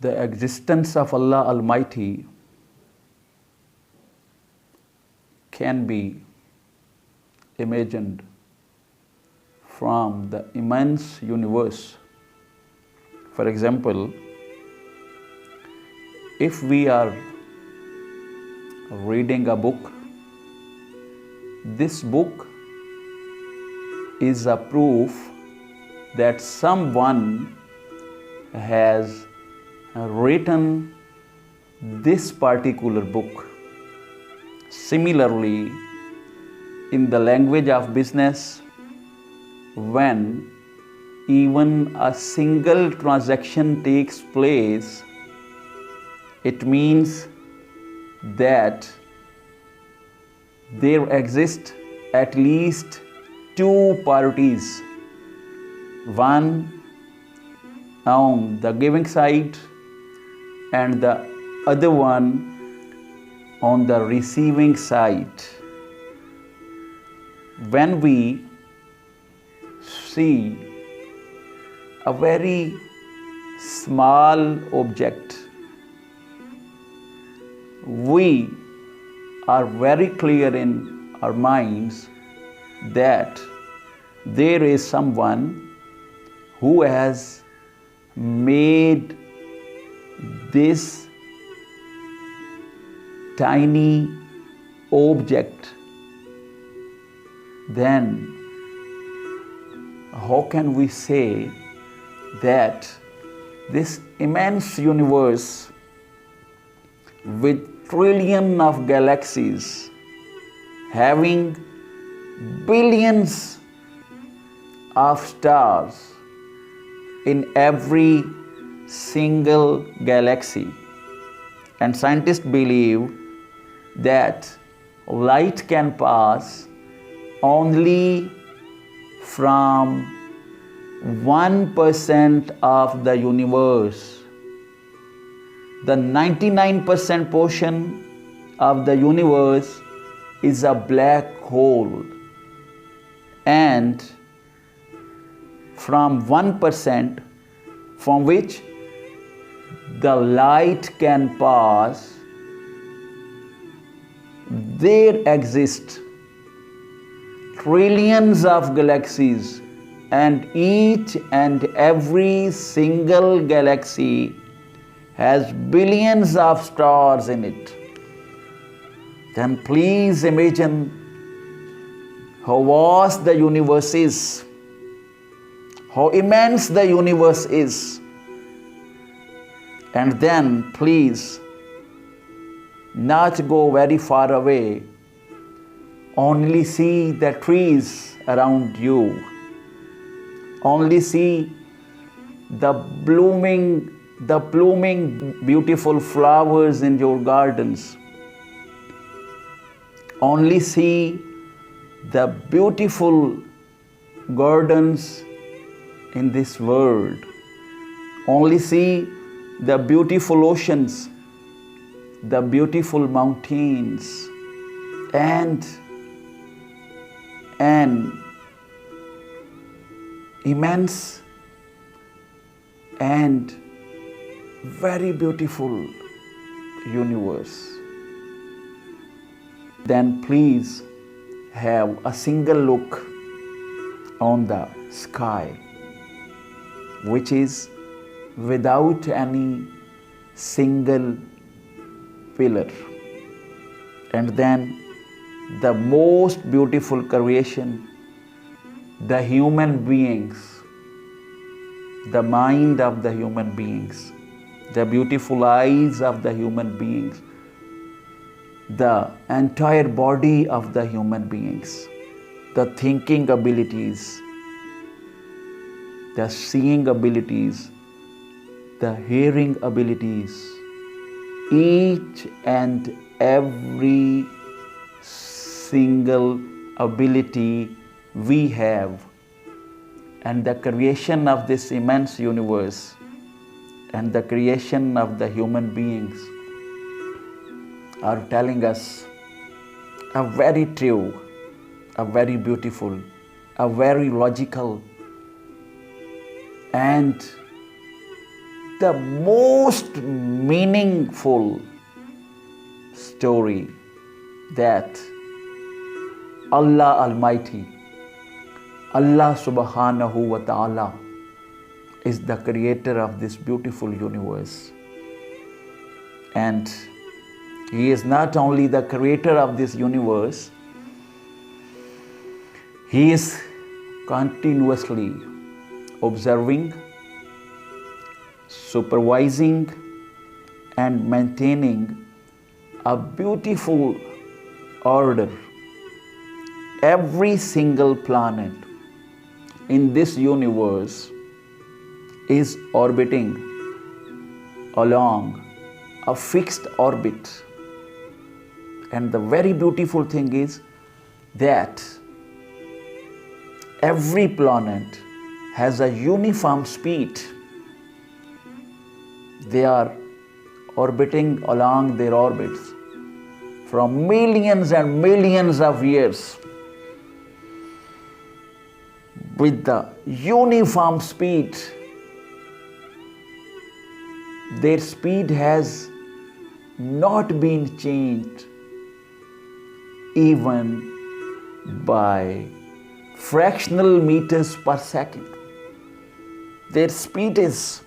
the existence of Allah Almighty can be imagined from the immense universe. For example, if we are reading a book, this book is a proof that someone has written this particular book. Similarly, in the language of business, when even a single transaction takes place, it means that there exist at least two parties, one on the giving side and the other one on the receiving side. When we see a very small object, we are very clear in our minds that there is someone who has made this tiny object. Then how can we say that this immense universe with trillions of galaxies, having billions of stars in every single galaxy, and scientists believe that light can pass only from 1% of the universe. The 99% portion of the universe is a black hole, and from 1% from which the light can pass, there exist trillions of galaxies, and each and every single galaxy has billions of stars in it. Then please imagine how vast the universe is, how immense the universe is. And then please not go very far away, only see the trees around you, only see the blooming beautiful flowers in your gardens, only see the beautiful gardens in this world, only see the beautiful oceans, the beautiful mountains, and an immense and very beautiful universe. Then please have a single look on the sky, which is without any single pillar. And then the most beautiful creation, the human beings, the mind of the human beings, the beautiful eyes of the human beings, the entire body of the human beings, the thinking abilities, the seeing abilities, the hearing abilities, each and every single ability we have, and the creation of this immense universe and the creation of the human beings are telling us a very true, a very beautiful, a very logical and the most meaningful story that Allah Almighty, Allah Subhanahu wa Ta'ala is the creator of this beautiful universe. And He is not only the creator of this universe, He is continuously observing, supervising, and maintaining a beautiful order. Every single planet in this universe is orbiting along a fixed orbit. And the very beautiful thing is that every planet has a uniform speed. They are orbiting along their orbits from millions and millions of years with the uniform speed. Their speed has not been changed even by fractional meters per second. Their speed is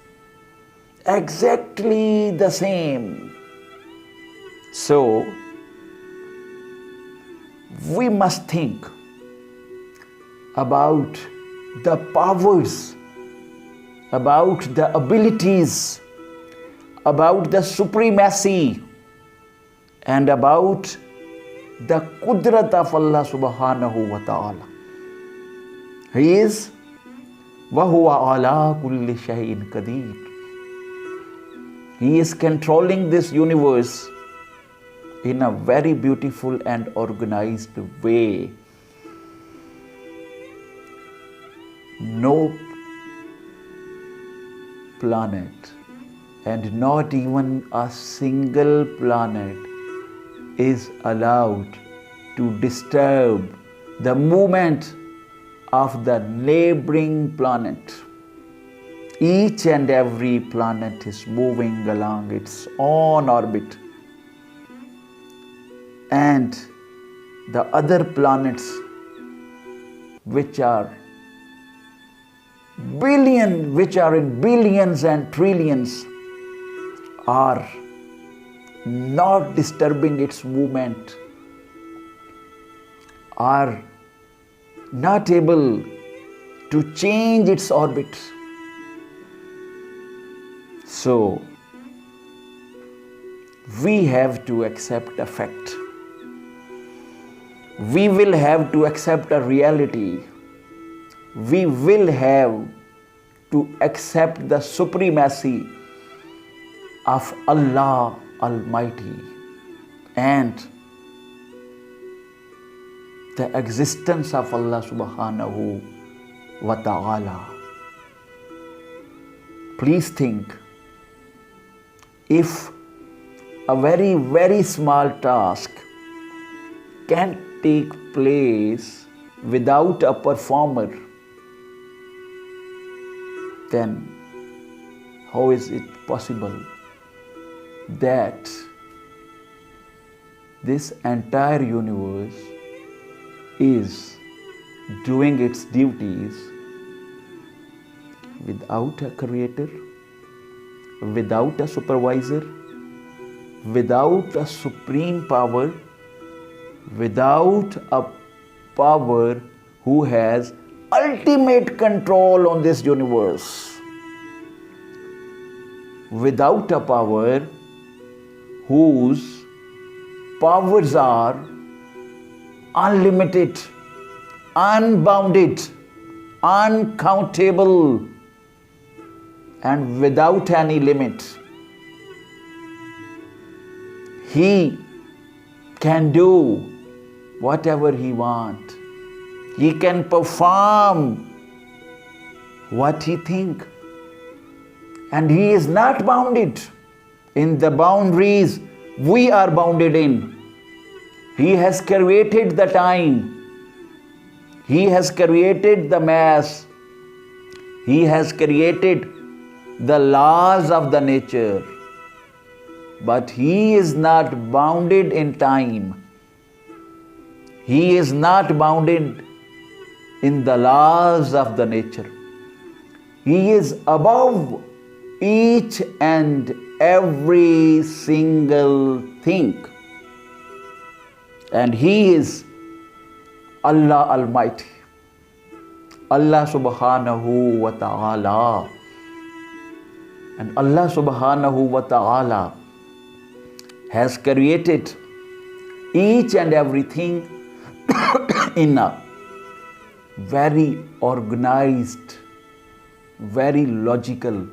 exactly the same. So, we must think about the powers, about the abilities, about the supremacy, and about the Qudrat of Allah Subhanahu wa Ta'ala. He is وَهُوَ عَلَىٰ كُلِّ شَيْءٍ قَدِيرٌ. He is controlling this universe in a very beautiful and organized way. No planet, and not even a single planet, is allowed to disturb the movement of the neighboring planet. Each and every planet is moving along its own orbit, and the other planets, which are in billions and trillions, are not disturbing its movement, are not able to change its orbit. So, we have to accept a fact. We will have to accept a reality. We will have to accept the supremacy of Allah Almighty and the existence of Allah Subhanahu wa Ta'ala. Please think, if a very, very small task can take place without a performer, then how is it possible that this entire universe is doing its duties without a creator, without a supervisor, without a supreme power, without a power who has ultimate control on this universe, without a power whose powers are unlimited, unbounded, uncountable, and without any limit. He can do whatever he wants. He can perform what he thinks. And he is not bounded in the boundaries we are bounded in. He has created the time. He has created the mass. He has created the laws of the nature, but He is not bounded in time. He is not bounded in the laws of the nature. He is above each and every single thing. And He is Allah Almighty, Allah Subhanahu wa Ta'ala. And Allah Subhanahu wa Ta'ala has created each and everything in a very organized, very logical,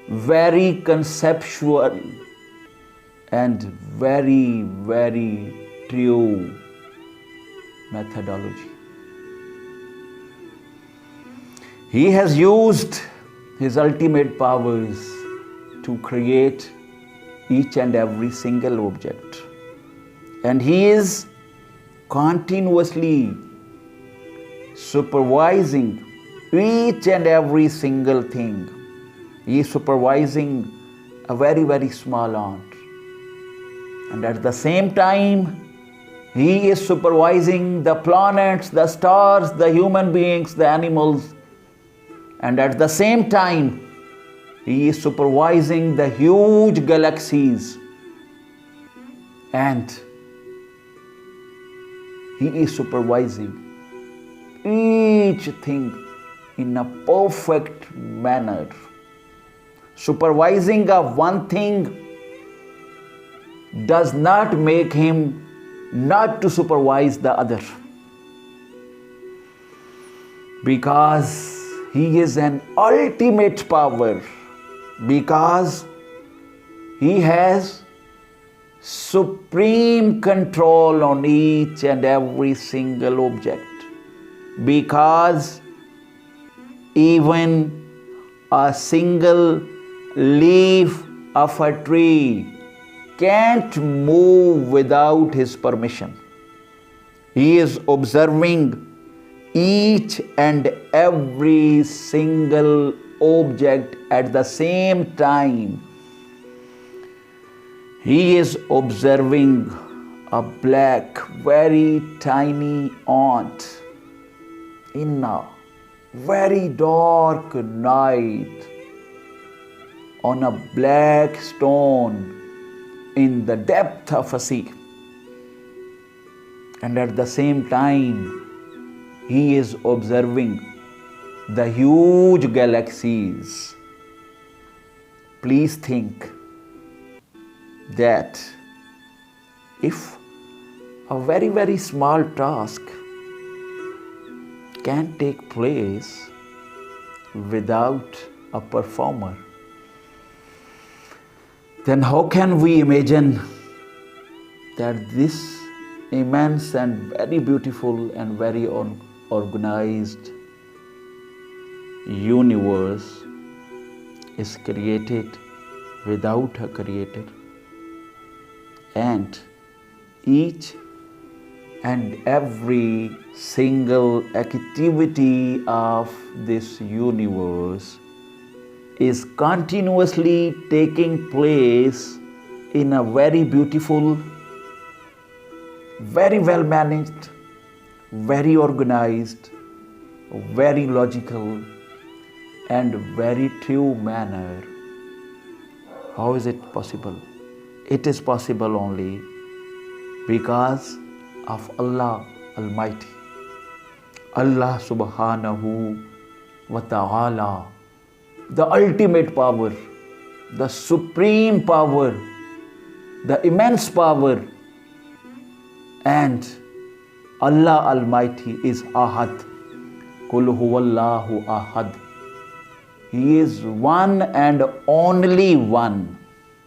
very conceptual, and very, very true methodology. He has used His ultimate powers to create each and every single object. And He is continuously supervising each and every single thing. He is supervising a very, very small ant. And at the same time, He is supervising the planets, the stars, the human beings, the animals. And at the same time, He is supervising the huge galaxies. And He is supervising each thing in a perfect manner. Supervising of one thing does not make Him not to supervise the other, because He is an ultimate power, because He has supreme control on each and every single object, because even a single leaf of a tree can't move without His permission. He is observing each and every single object at the same time. He is observing a black, very tiny ant in a very dark night on a black stone in the depth of a sea. And at the same time, He is observing the huge galaxies. Please think that if a very, very small task can take place without a performer, then how can we imagine that this immense and very beautiful and very organized universe is created without a creator, and each and every single activity of this universe is continuously taking place in a very beautiful, very well managed, very organized, very logical, and very true manner. How is it possible? It is possible only because of Allah Almighty, Allah Subhanahu wa Ta'ala, the ultimate power, the supreme power, the immense power. And Allah Almighty is Ahad. Kul huwallahu ahad. He is one and only one.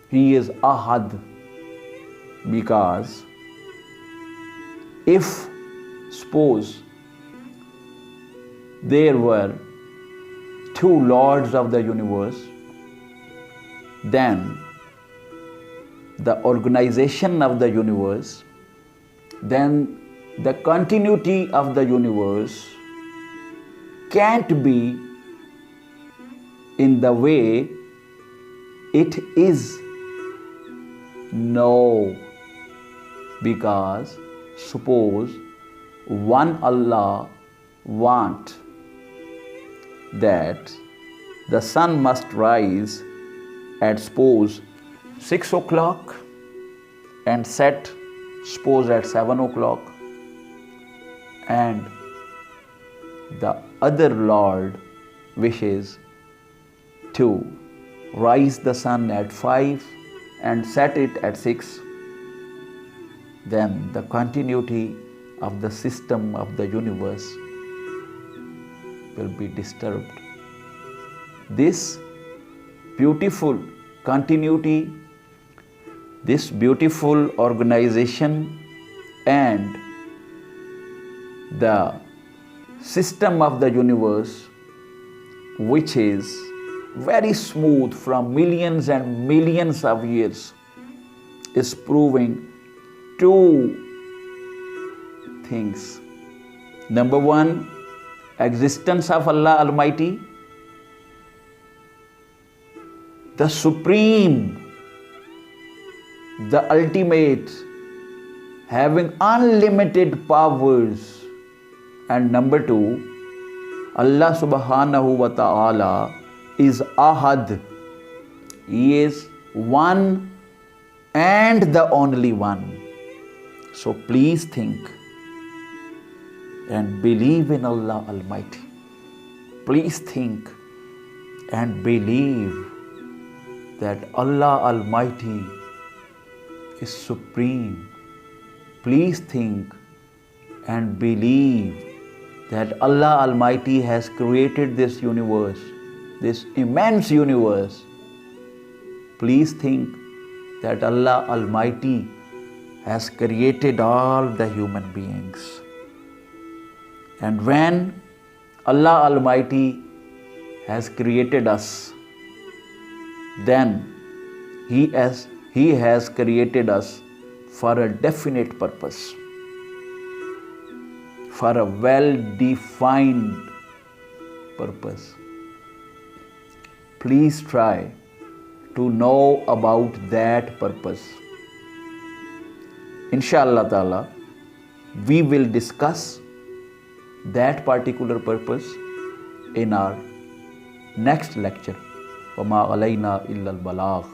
He is Ahad. Because if suppose there were two lords of the universe, then the organization of the universe, then the continuity of the universe can't be in the way It is no, because suppose one Allah want that the sun must rise at suppose 6 o'clock and set suppose at 7 o'clock, and the other Lord wishes to rise the sun at 5 and set it at 6, then the continuity of the system of the universe will be disturbed. This beautiful continuity, this beautiful organization and the system of the universe, which is very smooth from millions and millions of years, is proving two things. Number one, existence of Allah Almighty, the supreme, the ultimate, having unlimited powers. And number two, Allah subhanahu wa ta'ala is Ahad. He is one and the only one. So please think and believe in Allah Almighty. Please think and believe that Allah Almighty is supreme. Please think and believe that Allah Almighty has created this universe, this immense universe. Please think that Allah Almighty has created all the human beings. And when Allah Almighty has created us, then He has created us for a definite purpose, for a well-defined purpose. Please try to know about that purpose. Inshallah ta'ala, we will discuss that particular purpose in our next lecture. وَمَا عَلَيْنَا إِلَّا الْبَلَاغُ.